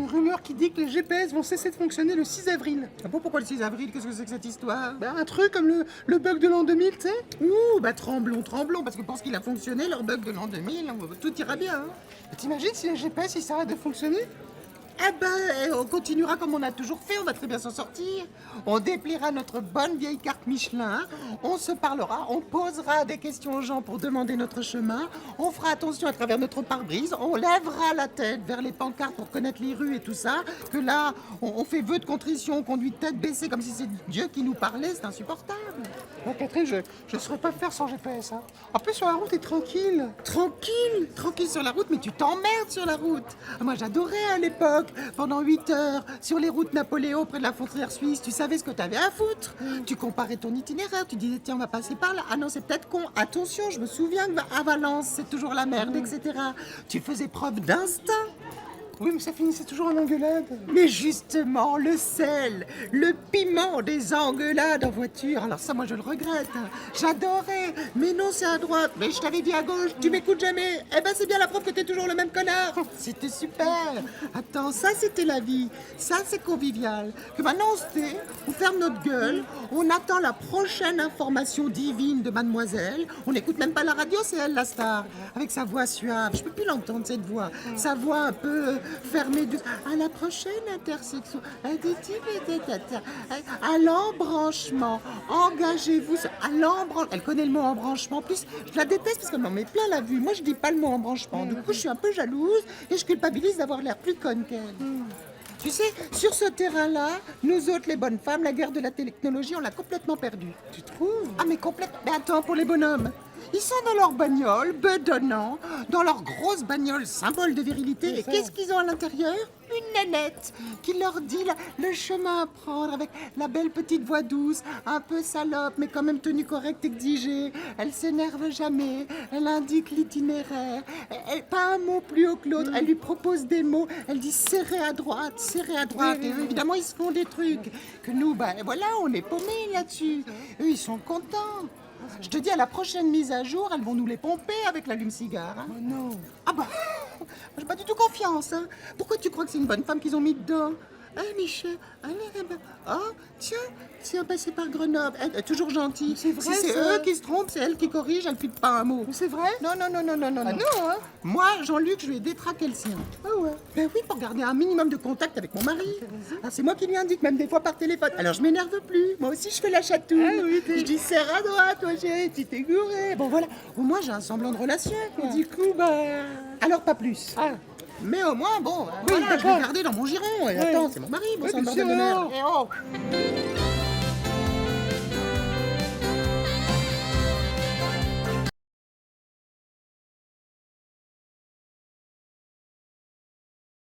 rumeur qui dit que les GPS vont cesser de fonctionner le 6 avril. Ah bon, pourquoi le 6 avril? Qu'est-ce que c'est que cette histoire? Bah, un truc comme le bug de l'an 2000, tu sais. Ouh, bah tremblons, parce que parce qu'il a fonctionné, leur bug de l'an 2000, tout ira bien. Hein. T'imagines si les GPS ils s'arrêtent de fonctionner? Eh ben, on continuera comme on a toujours fait, on va très bien s'en sortir. On dépliera notre bonne vieille carte Michelin, on se parlera, on posera des questions aux gens pour demander notre chemin, on fera attention à travers notre pare-brise, on lèvera la tête vers les pancartes pour connaître les rues et tout ça, que là, on fait vœu de contrition, on conduit tête baissée comme si c'est Dieu qui nous parlait, c'est insupportable. Bon, Catherine, je ne saurais pas faire sans GPS. Hein. En plus, sur la route, t'es tranquille. Tranquille sur la route, mais tu t'emmerdes sur la route. Moi, j'adorais à l'époque, pendant 8 heures, sur les routes Napoléon près de la frontière suisse, tu savais ce que t'avais à foutre. Tu comparais ton itinéraire, tu disais, tiens, on va passer par là. Ah non, c'est peut-être con. Attention, je me souviens qu'à Valence, c'est toujours la merde, etc. Tu faisais preuve d'instinct. Oui, mais ça finissait toujours en engueulade. Mais justement, le sel, le piment des engueulades en voiture. Alors ça, moi, je le regrette. Hein. J'adorais. Mais non, c'est à droite. Mais je t'avais dit à gauche. Tu m'écoutes jamais. Eh ben, c'est bien la preuve que t'es toujours le même connard. C'était super. Attends, ça, c'était la vie. Ça, c'est convivial. Que maintenant, on se tait, on ferme notre gueule, on attend la prochaine information divine de mademoiselle. On n'écoute même pas la radio, c'est elle, la star. Avec sa voix suave. Je peux plus l'entendre, cette voix. Sa voix un peu... fermée à la prochaine intersection, à l'embranchement, engagez-vous à l'embranchement. Elle connaît le mot embranchement. En plus, je la déteste parce qu'elle m'en met plein la vue. Moi, je dis pas le mot embranchement. Du coup, je suis un peu jalouse et je culpabilise d'avoir l'air plus conne qu'elle. Tu sais, sur ce terrain-là, nous autres, les bonnes femmes, la guerre de la technologie, on l'a complètement perdue. Tu trouves? Ah, mais complètement. Mais attends, pour les bonhommes. Ils sont dans leur bagnole, bedonnants, dans leur grosse bagnole, symbole de virilité. Et qu'est-ce qu'ils ont à l'intérieur? Une nénette qui leur dit le chemin à prendre avec la belle petite voix douce, un peu salope, mais quand même tenue correcte, exigée. Elle s'énerve jamais, elle indique l'itinéraire, pas un mot plus haut que l'autre. Elle lui propose des mots, elle dit serrez à droite, serrez à droite. Et eux, évidemment, ils se font des trucs. Que nous, ben voilà, on est paumés là-dessus. Eux, ils sont contents. Je te dis, à la prochaine mise à jour, elles vont nous les pomper avec l'allume-cigare. Hein. Oh non. Ah bah, j'ai pas du tout confiance. Hein. Pourquoi tu crois que c'est une bonne femme qu'ils ont mis dedans? Ah, Michel, oh, tiens, passé par Grenoble. Elle est toujours gentille. C'est vrai, si c'est ça. eux qui se trompent, c'est elle qui corrige, elle ne pique pas un mot. Mais c'est vrai? Non. Ah non, hein? Moi, Jean-Luc, je lui ai détraqué le sien. Ah ouais. Ben oui, pour garder un minimum de contact avec mon mari. Ah, c'est moi qui lui indique, même des fois par téléphone. Alors je m'énerve plus. Moi aussi, je fais la chatouille. Ah oui, je dis serre à droite, toi, chérie, tu t'es gouré. Bon, voilà. Au moins, j'ai un semblant de relation, quoi. Du coup, bah... Alors, pas plus. Ah. Mais au moins, bon, Oui, voilà, je d'accord. l'ai gardé dans mon giron. Et attends, c'est mon mari, bon Oui, sang de bien bordel de sûr. merde. Eh oh.